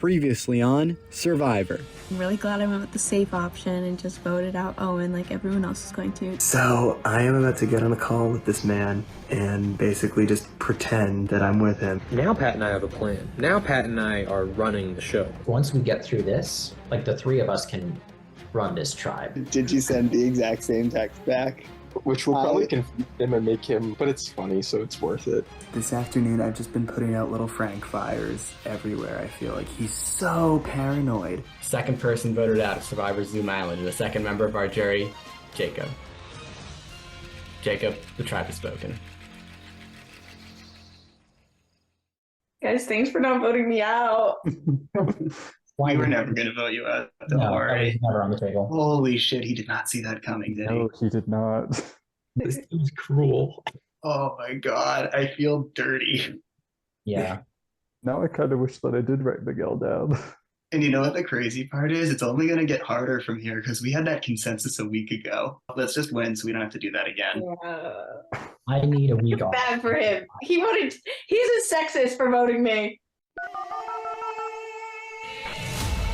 Previously on Survivor. I'm really glad I went with the safe option and just voted out Owen like everyone else is going to. So I am about to get on a call with this man and basically just pretend that I'm with him. Now Pat and I have a plan. Now Pat and I are running the show. Once we get through this, like the three of us can run this tribe. Did you send the exact same text back? Which will probably confuse him and make him, but it's funny, so it's worth it. This afternoon, I've just been putting out little Frank fires everywhere. I feel like he's so paranoid. Second person voted out of Survivor Zoom Island, and the second member of our jury, Jacob. Jacob, the tribe has spoken. Guys, thanks for not voting me out. We were never going to vote you out. Don't worry. Never on the table. Holy shit, he did not see that coming, did he? No, he did not. This is cruel. Oh my god, I feel dirty. Yeah. Now I kind of wish that I did write Miguel down. And you know what the crazy part is? It's only going to get harder from here because we had that consensus a week ago. Let's just win so we don't have to do that again. I need a week off. Bad for him. He's a sexist for voting me.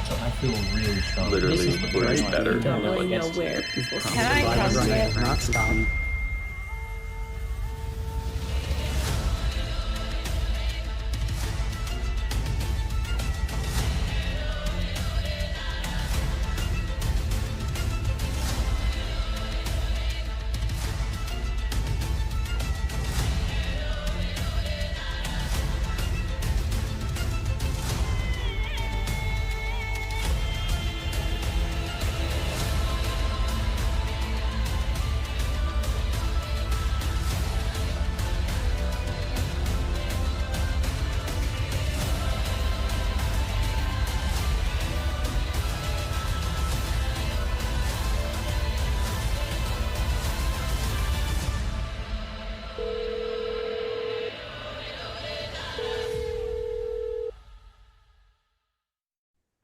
I feel really strong. Literally, way better. Don't really know where people Can I trust it? Not stop.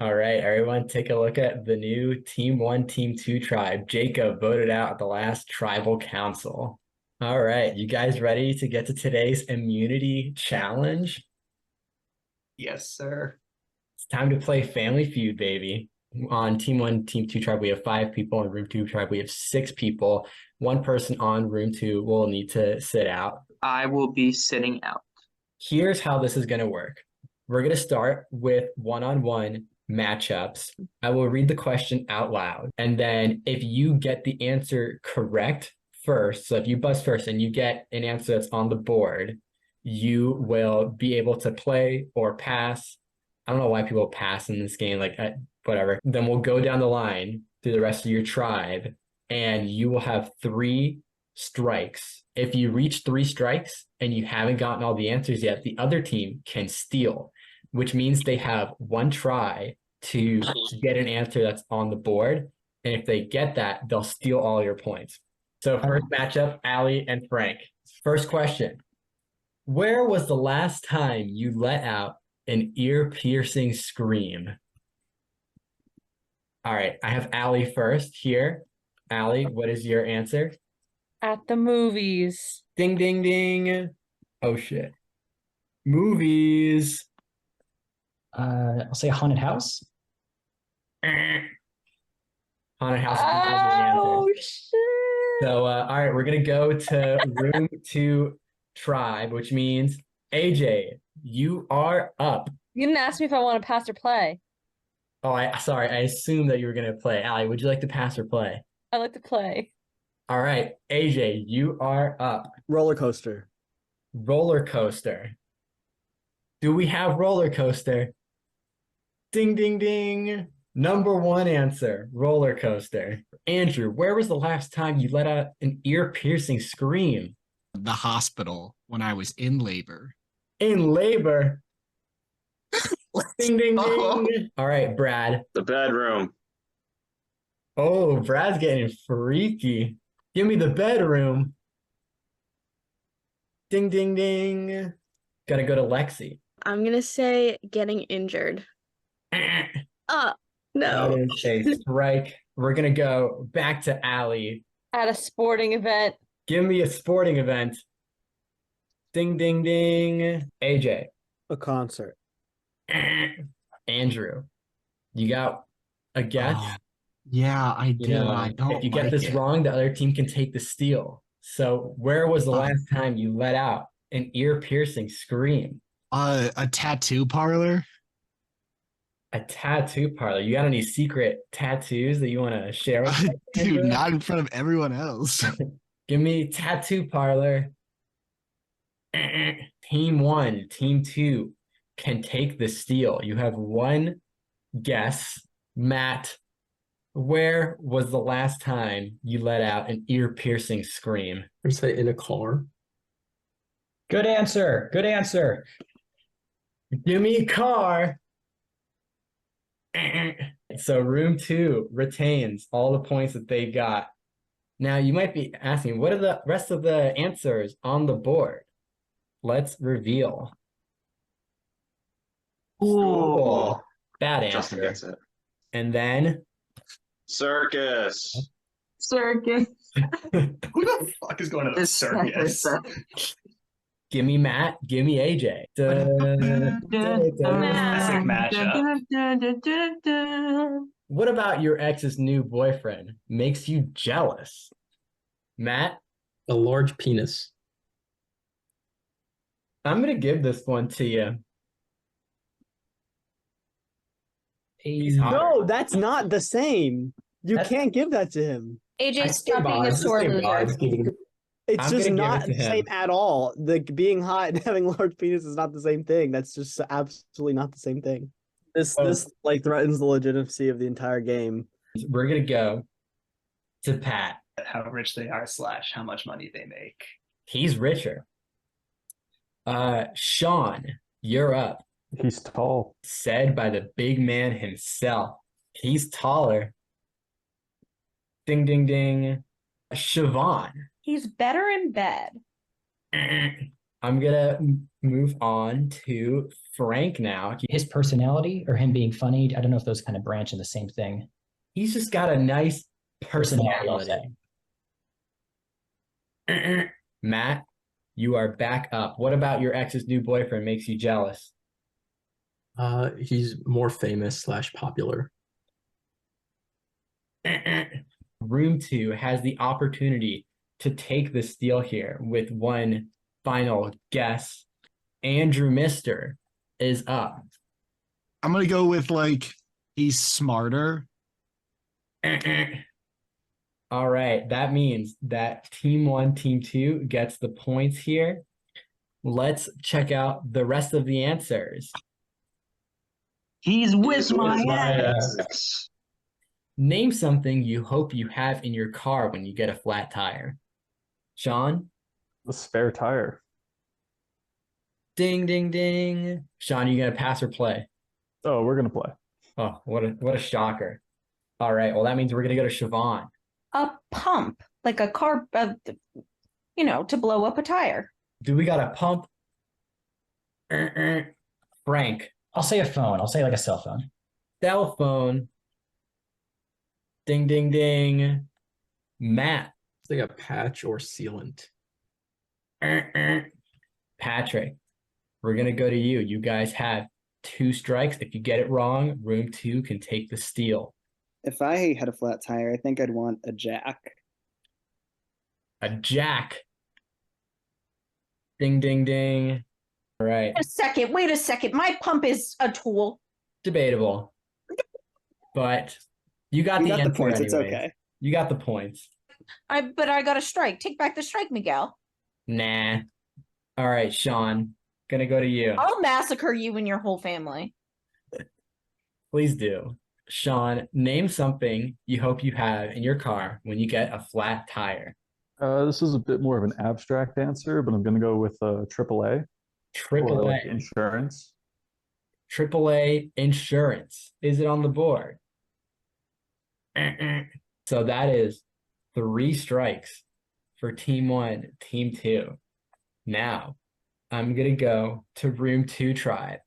All right, everyone, take a look at the new Team 1, Team 2 tribe. Jacob voted out at the last tribal council. All right, you guys ready to get to today's immunity challenge? Yes, sir. It's time to play Family Feud, baby. On Team 1, Team 2 tribe, we have 5 people. On Room 2 tribe, we have 6 people. One person on Room 2 will need to sit out. I will be sitting out. Here's how this is going to work. We're going to start with one-on-one matchups. I will read the question out loud. And then if you get the answer correct first, so if you buzz first and you get an answer that's on the board, you will be able to play or pass. I don't know why people pass in this game, like whatever. Then we'll go down the line through the rest of your tribe and you will have 3 strikes. If you reach 3 strikes and you haven't gotten all the answers yet, the other team can steal, which means they have 1 try to get an answer that's on the board. And if they get that, they'll steal all your points. So first matchup, Allie and Frank. First question. Where was the last time you let out an ear-piercing scream? All right, I have Allie first here. Allie, what is your answer? At the movies. Ding, ding, ding. Oh, shit. Movies. I'll say haunted house. Haunted house. Oh, shit. So, all right, we're going to go to Room 2 tribe, which means, AJ, you are up. You didn't ask me if I want to pass or play. Oh, sorry. I assumed that you were going to play. Allie, would you like to pass or play? I like to play. All right, AJ, you are up. Roller coaster. Roller coaster. Do we have roller coaster? Ding, ding, ding. Number 1 answer, roller coaster. Andrew, where was the last time you let out an ear-piercing scream? The hospital when I was in labor. In labor? Ding, ding, go. ding. All right, Brad. The bedroom. Oh, Brad's getting freaky. Give me the bedroom. Ding, ding, ding. Gotta go to Lexi. I'm going to say getting injured. No. That is a strike. We're going to go back to Allie. At a sporting event. Give me a sporting event. Ding, ding, ding. AJ. A concert. Andrew, you got a guess? Oh, yeah, I You do. know, I don't if you get like this it. wrong, the other team can take the steal. So, where was the Uh, last time you let out an ear-piercing scream? a tattoo parlor? A tattoo parlor. You got any secret tattoos that you want to share with us, Dude, Andrew? not in front of everyone else. Give me tattoo parlor. Team one, team two can take the steal. You have one guess. Matt, where was the last time you let out an ear-piercing scream? I'm gonna say in a car. Good answer. Good answer. Give me a car. So room two retains all the points that they got. Now you might be asking, what are the rest of the answers on the board? Let's reveal. School. Bad Justin answer. gets it. And then Circus. Circus. Who the fuck is going to the circus? give me Matt, give me AJ. Classic matchup. What about your ex's new boyfriend makes you jealous? Matt, A large penis. I'm going to give this one to you. He's hot. No, that's not the same. You That's- can't give that to him. AJ, stop being a sore loser. It's I'm just gonna give not it to the same him. at all. The being hot and having large penis is not the same thing. That's just absolutely not the same thing. This like threatens the legitimacy of the entire game. We're going to go to Pat. How rich they are / how much money they make. He's richer. Sean, you're up. He's tall. Said by the big man himself. He's taller. Ding, ding, ding. Siobhan. He's better in bed. I'm gonna move on to Frank now. His personality or him being funny, I don't know if those kind of branch in the same thing. He's just got a nice Personality, I'll personality. Matt, you are back up. What about your ex's new boyfriend makes you jealous? He's more famous / popular. Room two has the opportunity to take the steal here with one final guess. Andrew Mister is up. I'm gonna go with he's smarter. All right, that means that team one, team two gets the points here. Let's check out the rest of the answers. He's with my ass. Name something you hope you have in your car when you get a flat tire. Sean? The spare tire. Ding, ding, ding. Sean, you gonna pass or play? Oh, we're gonna play. Oh, what a shocker. All right, well, that means we're gonna go to Siobhan. A pump, like a car, to blow up a tire. Do we got a pump? Frank. I'll say a phone. I'll say like a cell phone. Cell phone. Ding, ding, ding. Matt. It's like a patch or sealant. Patrick, we're going to go to you. You guys have 2 strikes. If you get it wrong, room 2 can take the steal. If I had a flat tire, I think I'd want a jack. A jack. Ding, ding, ding. All right. Wait a second. My pump is a tool. Debatable. But you got the answer points. anyways. It's okay. You got the points. But I got a strike. Take back the strike, Miguel. Nah. All right, Sean. Gonna go to you. I'll massacre you and your whole family. Please do. Sean, name something you hope you have in your car when you get a flat tire. This is a bit more of an abstract answer, but I'm going to go with AAA. AAA. Insurance. AAA insurance. Is it on the board? So that is 3 strikes for team 1, team 2. Now, I'm going to go to room 2 tribe.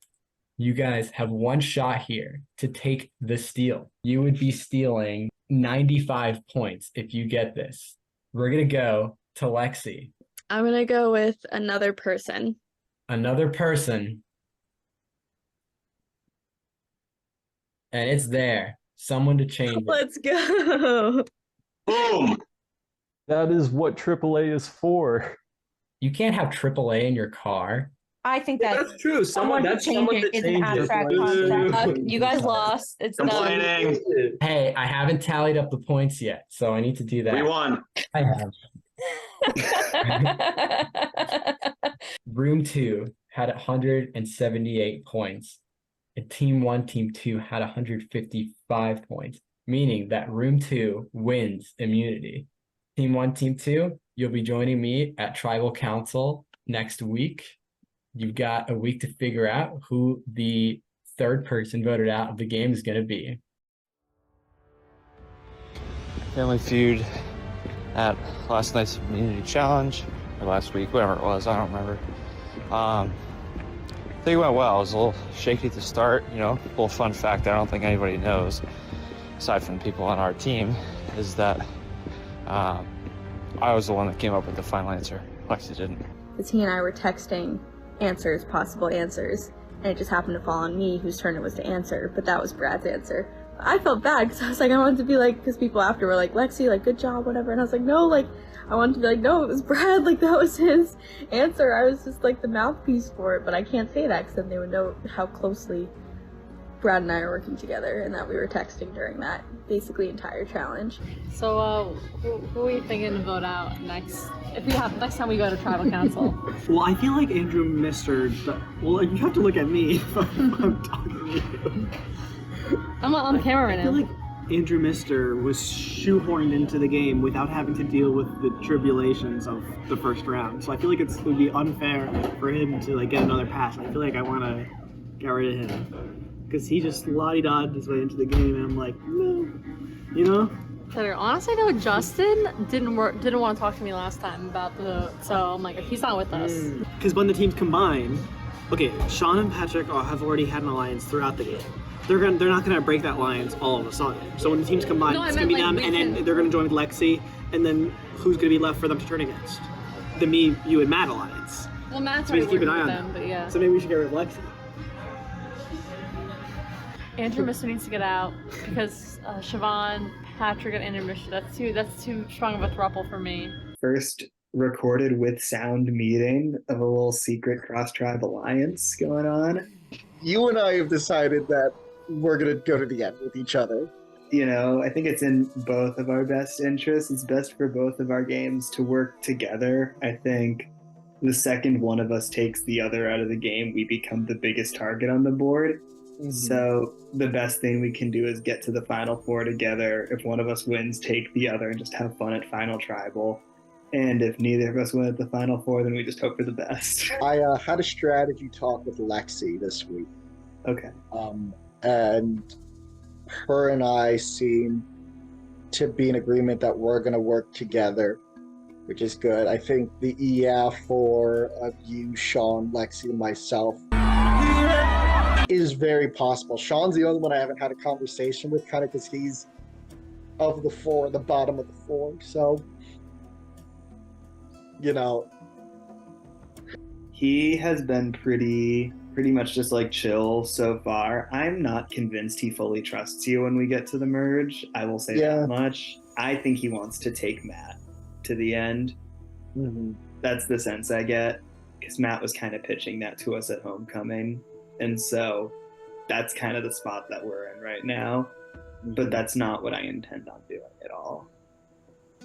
You guys have 1 shot here to take the steal. You would be stealing 95 points if you get this. We're going to go to Lexi. I'm going to go with another person. Another person. and it's there. Someone to change it. Let's go. Boom. That is what AAA is for. You can't have AAA in your car. I think that That's true. someone to change it is an abstract concept. You guys lost. It's done. Complaining. Hey, I haven't tallied up the points yet, so I need to do that. We won. I have. Room 2 had 178 points. And Team 1, Team 2 had 155 points, meaning that Room 2 wins immunity. Team 1, Team 2, you'll be joining me at Tribal Council next week. You've got a week to figure out who the third person voted out of the game is going to be. Family Feud at last night's immunity challenge, or last week, whatever it was, I don't remember. I think it went well. It was a little shaky at the start, you know. A little fun fact that I don't think anybody knows, aside from people on our team, is that I was the one that came up with the final answer. Lexi didn't. He and I were texting answers, possible answers, and it just happened to fall on me whose turn it was to answer, but that was Brad's answer. I felt bad because I was like, I wanted to be like, because people after were like, Lexi, like, good job, whatever, and I was like, no, like, I wanted to be like, no, it was Brad, like, that was his answer. I was just like the mouthpiece for it, but I can't say that because then they would know how closely Brad and I are working together and that we were texting during that basically entire challenge. So, who are you thinking to vote out next? Next time we go to Tribal Council. Well, I feel like Andrew Mister. Well, you have to look at me if I'm talking to you. I'm on camera right now. I feel like Andrew Mister was shoehorned into the game without having to deal with the tribulations of the first round. So I feel like it would be unfair for him to like get another pass. I feel like I want to get rid of him because he just lottie-dotted his way into the game, and I'm like, no, you know. Honestly though, Justin didn't want to talk to me last time about the vote, so I'm like, he's not with us. Because when the teams combine, okay, Sean and Patrick have already had an alliance throughout the game. They're not gonna break that alliance all of a sudden. So when the teams combine, No, it's gonna be them, and then they're gonna join with Lexi, and then who's gonna be left for them to turn against? The me, you, and Matt alliance. Well, Matt's So we already need to keep an working eye with on them, that. but yeah. So maybe we should get rid of Lexi. Andrew Mister needs to get out because Siobhan, Patrick, and Andrew Mister, that's too strong of a throuple for me. First recorded with sound meeting of a little secret cross-tribe alliance going on. You and I have decided that we're going to go to the end with each other. You know, I think it's in both of our best interests. It's best for both of our games to work together. I think the second one of us takes the other out of the game, we become the biggest target on the board. Mm-hmm. So the best thing we can do is get to the final four together. If one of us wins, take the other and just have fun at Final Tribal. And if neither of us win at the final four, then we just hope for the best. I had a strategy talk with Lexi this week. Okay. And her and I seem to be in agreement that we're going to work together, which is good. I think the EF4 of you, Sean, Lexi, and myself is very possible. Sean's the only one I haven't had a conversation with, kind of because he's of the four, the bottom of the four. So, you know. He has been pretty much just like chill so far. I'm not convinced he fully trusts you when we get to the merge. I will say that much. I think he wants to take Matt to the end. Mm-hmm. That's the sense I get, because Matt was kind of pitching that to us at homecoming. And so that's kind of the spot that we're in right now. But that's not what I intend on doing at all.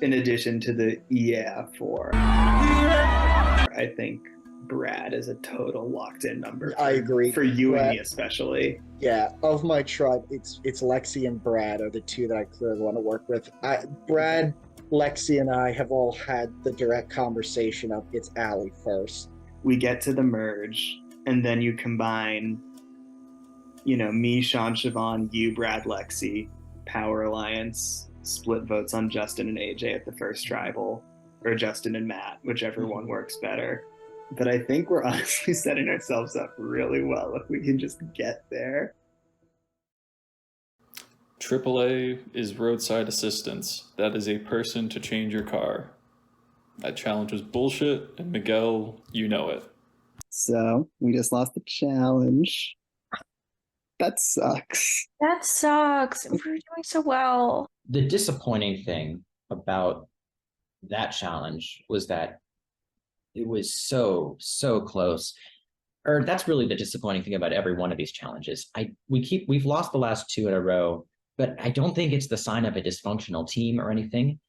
In addition to the EF4, I think Brad is a total locked-in number. I agree. For you Brad, and me especially. Yeah, of my tribe, it's Lexi and Brad are the two that I clearly want to work with. Brad, Lexi, and I have all had the direct conversation of it's Allie first. We get to the merge, and then you combine, you know, me, Sean, Siobhan, you, Brad, Lexi, Power Alliance, split votes on Justin and AJ at the first tribal, or Justin and Matt, whichever one works better. But I think we're honestly setting ourselves up really well if we can just get there. AAA is roadside assistance. That is a person to change your car. That challenge was bullshit, and Miguel, you know it. So we just lost the challenge. That sucks. That sucks. We were doing so well. The disappointing thing about that challenge was that it was so close. Or that's really the disappointing thing about every one of these challenges. We've lost the last 2 in a row, but I don't think it's the sign of a dysfunctional team or anything.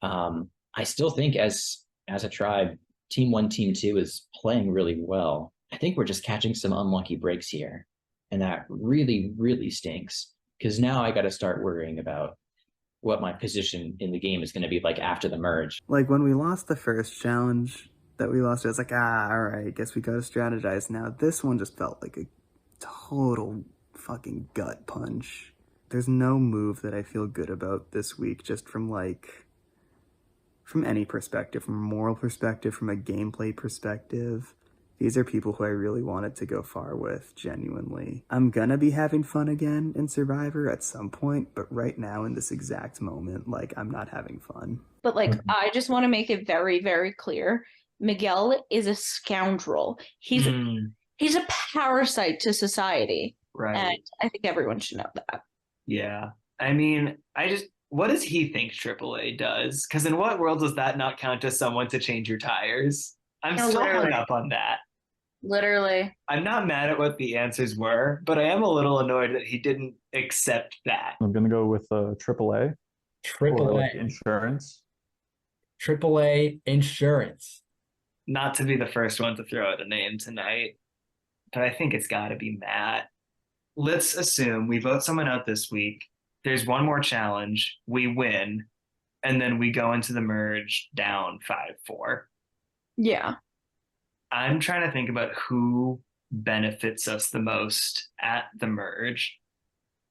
I still think as a tribe, Team 1, Team 2 is playing really well. I think we're just catching some unlucky breaks here. And that really, really stinks. Because now I got to start worrying about what my position in the game is going to be like after the merge. Like when we lost the first challenge that we lost, it was like, all right, guess we got to strategize now. This one just felt like a total fucking gut punch. There's no move that I feel good about this week, just from any perspective, from a moral perspective, from a gameplay perspective. These are people who I really wanted to go far with, genuinely. I'm gonna be having fun again in Survivor at some point, but right now in this exact moment, like, I'm not having fun. But I just want to make it very, very clear. Miguel is a scoundrel. He's a parasite to society. Right. And I think everyone should know that. Yeah. I mean, what does he think AAA does? Because in what world does that not count as someone to change your tires? I'm still hung up on that. Literally. I'm not mad at what the answers were, but I am a little annoyed that he didn't accept that. I'm going to go with AAA. AAA. Insurance. AAA insurance. Not to be the first one to throw out a name tonight, but I think it's got to be Matt. Let's assume we vote someone out this week. There's one more challenge. We win. And then we go into the merge down 5-4. Yeah. I'm trying to think about who benefits us the most at the merge.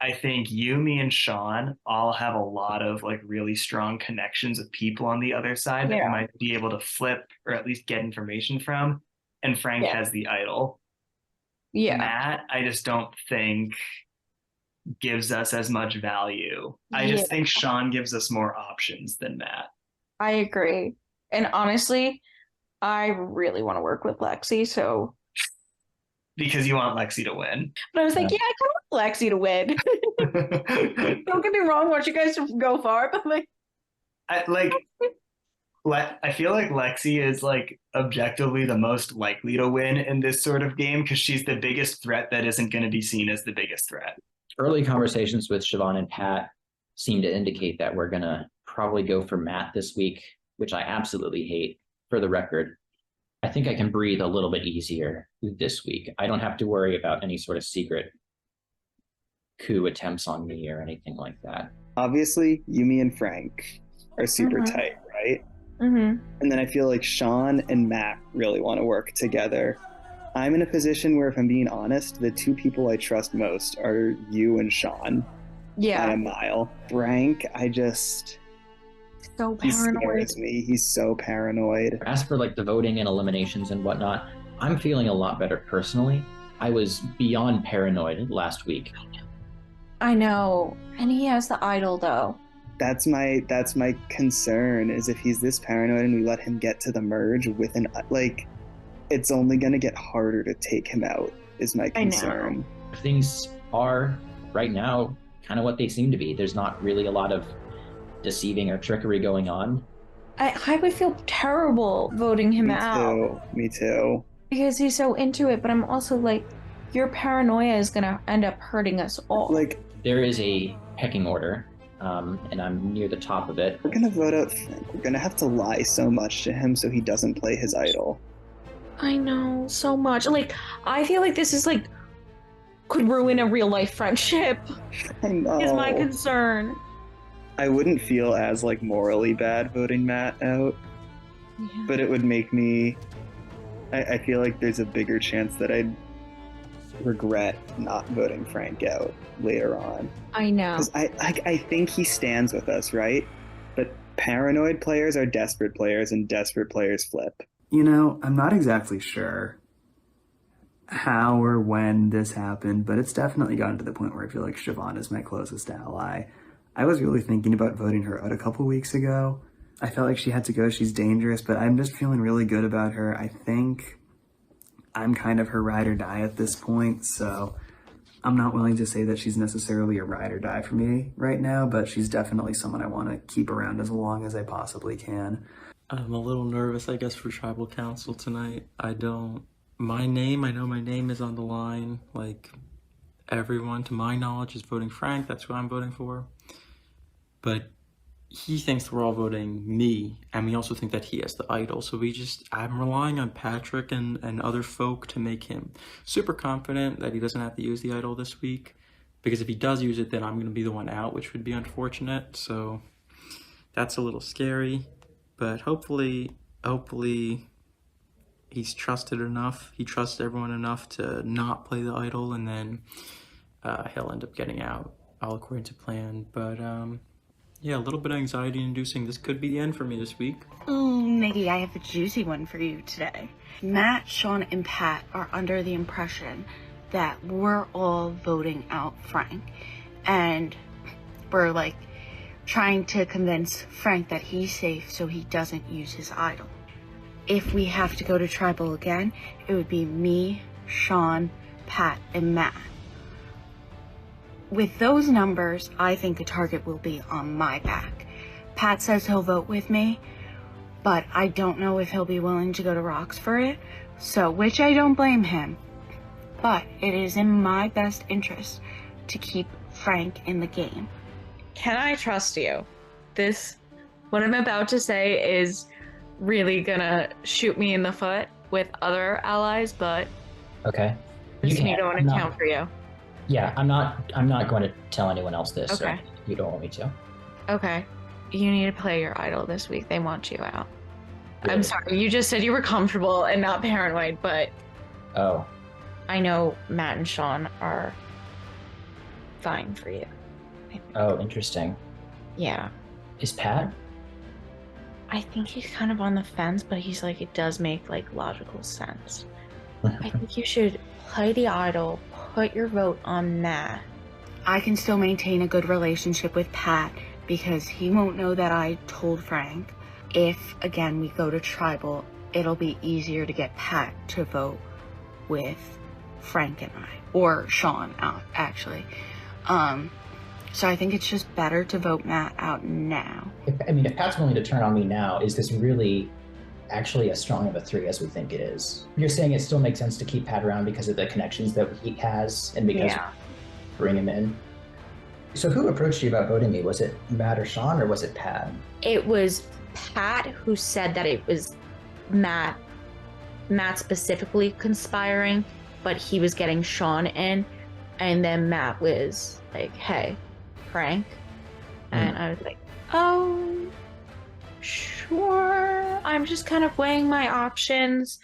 I think you, me, and Sean all have a lot of really strong connections with people on the other side that we might be able to flip or at least get information from. And Frank has the idol. Yeah. Matt, I just don't think gives us as much value. I just think Sean gives us more options than Matt. I agree. And honestly, I really want to work with Lexi, so. Because you want Lexi to win. But I was like, I kind of want Lexi to win. Don't get me wrong, I want you guys to go far, but I feel like Lexi is objectively the most likely to win in this sort of game because she's the biggest threat that isn't going to be seen as the biggest threat. Early conversations with Siobhan and Pat seem to indicate that we're going to probably go for Matt this week, which I absolutely hate. For the record, I think I can breathe a little bit easier this week. I don't have to worry about any sort of secret coup attempts on me or anything like that. Obviously, Yumi and Frank are super tight, right? Mm-hmm. And then I feel like Sean and Matt really want to work together. I'm in a position where, if I'm being honest, the 2 people I trust most are you and Sean. Yeah. By a mile. Frank, so he paranoid. scares me. He's so paranoid. As for the voting and eliminations and whatnot, I'm feeling a lot better personally. I was beyond paranoid last week. I know. And he has the idol though. That's my concern, is if he's this paranoid and we let him get to the merge with it's only gonna get harder to take him out, is my concern. Things are right now kind of what they seem to be. There's not really a lot of deceiving or trickery going on. I would feel terrible voting him out. Me too. Because he's so into it, but I'm also your paranoia is gonna end up hurting us all. There is a pecking order, and I'm near the top of it. We're gonna vote out Frank. We're gonna have to lie so much to him so he doesn't play his idol. I know, so much. I feel like this is could ruin a real life friendship. I know. Is my concern. I wouldn't feel as morally bad voting Matt out, but it would make me. I feel like there's a bigger chance that I'd regret not voting Frank out later on. I know. Because I think he stands with us, right? But paranoid players are desperate players, and desperate players flip. I'm not exactly sure how or when this happened, but it's definitely gotten to the point where I feel like Siobhan is my closest ally. I was really thinking about voting her out a couple weeks ago. I felt like she had to go. She's dangerous, but I'm just feeling really good about her. I think I'm kind of her ride or die at this point, so I'm not willing to say that she's necessarily a ride or die for me right now, but she's definitely someone I want to keep around as long as I possibly can. I'm a little nervous, I guess, for tribal council tonight. I know my name is on the line. Like, everyone, to my knowledge, is voting Frank. That's who I'm voting for. But he thinks we're all voting me, and we also think that he has the idol. So I'm relying on Patrick and other folk to make him super confident that he doesn't have to use the idol this week. Because if he does use it, then I'm going to be the one out, which would be unfortunate. So that's a little scary. But hopefully he's trusted enough. He trusts everyone enough to not play the idol, and then he'll end up getting out, all according to plan. But yeah, a little bit anxiety inducing. This could be the end for me this week. Ooh, Miggy, I have a juicy one for you today. Matt, Sean, and Pat are under the impression that we're all voting out Frank. And we're like trying to convince Frank that he's safe so he doesn't use his idol. If we have to go to tribal again, it would be me, Sean, Pat, and Matt. With those numbers, I think a target will be on my back. Pat says he'll vote with me, but I don't know if he'll be willing to go to rocks for it, which I don't blame him. But it is in my best interest to keep Frank in the game. Can I trust you? What I'm about to say is really gonna shoot me in the foot with other allies, but okay, I just need to account for you. Yeah, I'm not going to tell anyone else this. Okay. So you don't want me to. Okay. You need to play your idol this week. They want you out. Really? I'm sorry. You just said you were comfortable and not paranoid, but oh, I know Matt and Sean are fine for you. Oh, interesting. Yeah. Is Pat? I think he's kind of on the fence, but he's like, it does make like logical sense. I think you should play the idol, put your vote on that. I can still maintain a good relationship with Pat because he won't know that I told Frank. If, again, we go to tribal, it'll be easier to get Pat to vote with Frank and I, or Sean out, actually. So I think it's just better to vote Matt out now. If Pat's willing to turn on me now, is this really actually as strong of a 3 as we think it is? You're saying it still makes sense to keep Pat around because of the connections that he has and because bring him in? So who approached you about voting me? Was it Matt or Sean, or was it Pat? It was Pat who said that it was Matt specifically conspiring, but he was getting Sean in, and then Matt was like, hey, Frank. And I was like, oh, sure. I'm just kind of weighing my options.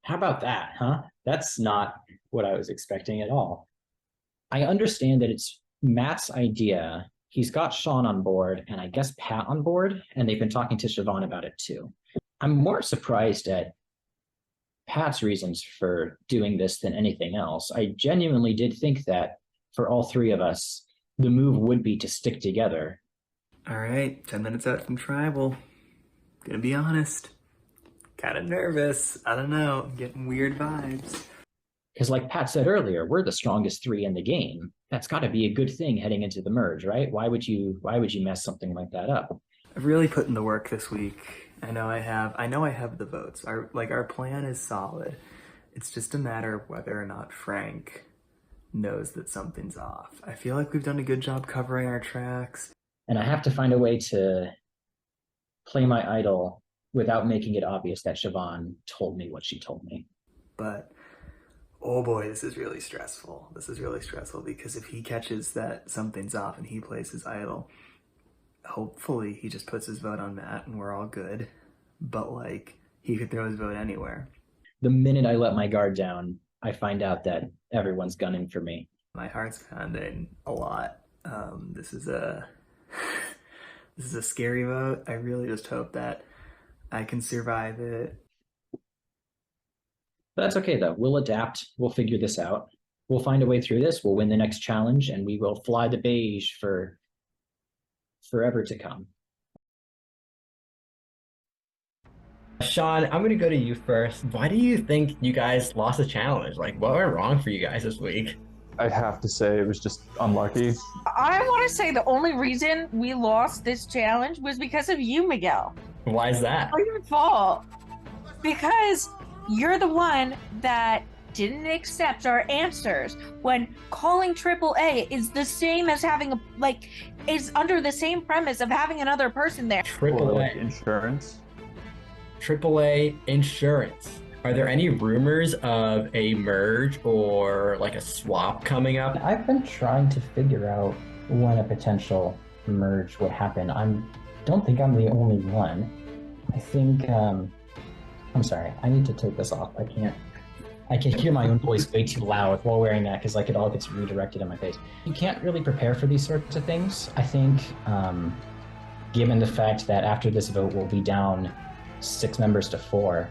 How about that, huh? That's not what I was expecting at all. I understand that it's Matt's idea. He's got Sean on board and I guess Pat on board, and they've been talking to Siobhan about it too. I'm more surprised at Pat's reasons for doing this than anything else. I genuinely did think that for all 3 of us, the move would be to stick together. All right, 10 minutes out from tribal. Gonna be honest. Kind of nervous. I don't know. I'm getting weird vibes. Because like Pat said earlier, we're the strongest 3 in the game. That's got to be a good thing heading into the merge, right? Why would you mess something like that up? I've really put in the work this week. I know I have the votes. Our plan is solid. It's just a matter of whether or not Frank knows that something's off. I feel like we've done a good job covering our tracks. And I have to find a way to play my idol without making it obvious that Siobhan told me what she told me. But oh boy, this is really stressful. This is really stressful because if he catches that something's off and he plays his idol, hopefully he just puts his vote on Matt and we're all good. But like, he could throw his vote anywhere. The minute I let my guard down, I find out that everyone's gunning for me. My heart's pounding a lot. This is a scary vote. I really just hope that I can survive it. That's okay though. We'll adapt. We'll figure this out. We'll find a way through this. We'll win the next challenge and we will fly the Beige for forever to come. Sean, I'm gonna go to you first. Why do you think you guys lost the challenge? Like, what went wrong for you guys this week? I have to say it was just unlucky. I want to say the only reason we lost this challenge was because of you, Miguel. Why is that? It's your fault. Because you're the one that didn't accept our answers when calling AAA is the same as having is under the same premise of having another person there. AAA. Like insurance. AAA insurance. Are there any rumors of a merge or like a swap coming up? I've been trying to figure out when a potential merge would happen. Don't think I'm the only one. I think I'm sorry, I need to take this off. I can hear my own voice way too loud while wearing that because it all gets redirected in my face. You can't really prepare for these sorts of things. I think given the fact that after this vote we'll be down 6 members to 4,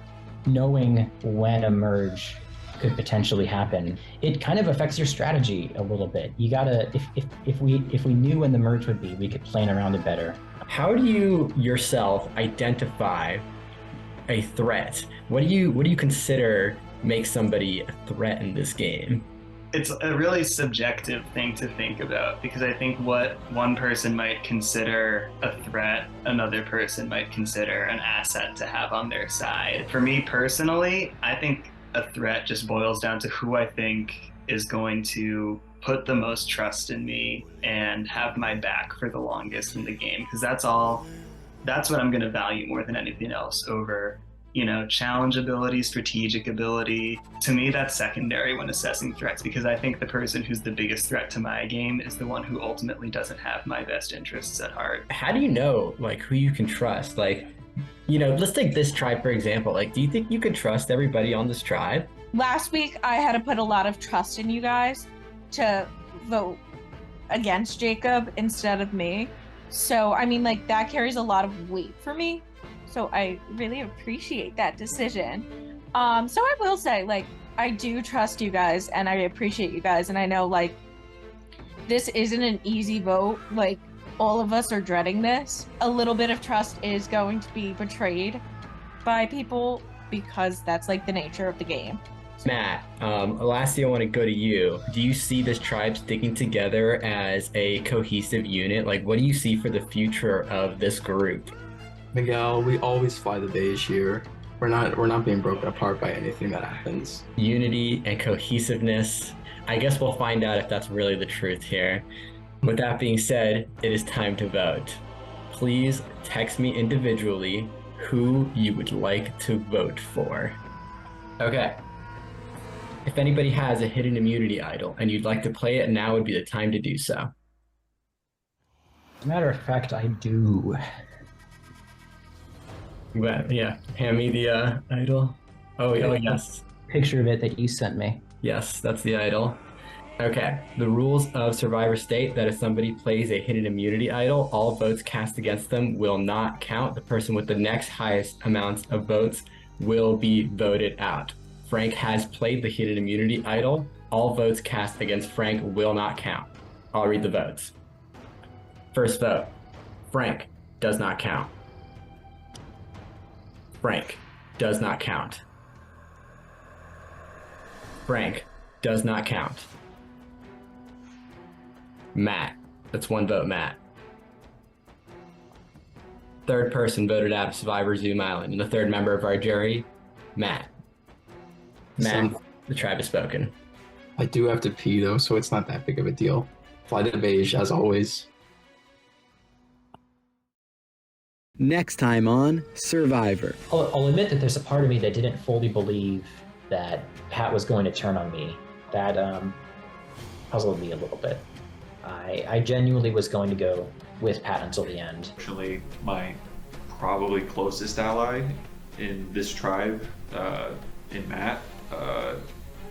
knowing when a merge could potentially happen, it kind of affects your strategy a little bit. You gotta, if we knew when the merge would be, we could plan around it better. How do you yourself identify a threat? What do you consider makes somebody a threat in this game? It's a really subjective thing to think about because I think what one person might consider a threat, another person might consider an asset to have on their side. For me personally, I think a threat just boils down to who I think is going to put the most trust in me and have my back for the longest in the game, because that's what I'm going to value more than anything else over challenge ability, strategic ability. To me, that's secondary when assessing threats, because I think the person who's the biggest threat to my game is the one who ultimately doesn't have my best interests at heart. How do you know who you can trust? Let's take this tribe for example. Do you think you can trust everybody on this tribe? Last week, I had to put a lot of trust in you guys to vote against Jacob instead of me. So, that carries a lot of weight for me. So I really appreciate that decision. So I will say, I do trust you guys and I appreciate you guys. And I know, this isn't an easy vote. All of us are dreading this. A little bit of trust is going to be betrayed by people because that's, the nature of the game. Matt, lastly, I want to go to you. Do you see this tribe sticking together as a cohesive unit? What do you see for the future of this group? Miguel, we always fly the Beige here. We're not being broken apart by anything that happens. Unity and cohesiveness. I guess we'll find out if that's really the truth here. With that being said, it is time to vote. Please text me individually who you would like to vote for. Okay. If anybody has a hidden immunity idol and you'd like to play it, now would be the time to do so. As a matter of fact, I do. Yeah, hand me the idol. Oh, yes. Picture of it that you sent me. Yes, that's the idol. Okay, the rules of Survivor state that if somebody plays a hidden immunity idol, all votes cast against them will not count. The person with the next highest amounts of votes will be voted out. Frank has played the hidden immunity idol. All votes cast against Frank will not count. I'll read the votes. First vote, Frank does not count. Frank does not count. Frank does not count. Matt, that's 1 vote, Matt. Third person voted out of Survivor Zoom Island, and the third member of our jury, Matt. Matt, the tribe has spoken. I do have to pee though, so it's not that big of a deal. Fly the Beige as always. Next time on Survivor. I'll admit that there's a part of me that didn't fully believe that Pat was going to turn on me. That puzzled me a little bit. I genuinely was going to go with Pat until the end. Actually, my probably closest ally in this tribe, in Matt,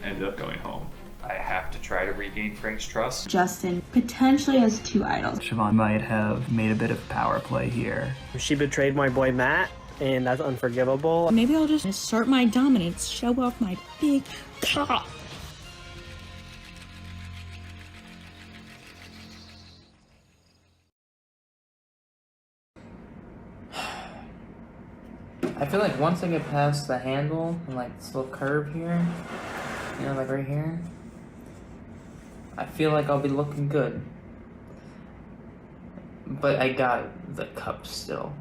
ended up going home. I have to try to regain Frank's trust. Justin potentially has 2 idols. Siobhan might have made a bit of power play here. She betrayed my boy Matt, and that's unforgivable. Maybe I'll just assert my dominance, show off my big cock. I feel like once I get past the handle and this little curve here, right here, I feel like I'll be looking good. But I got the cup still.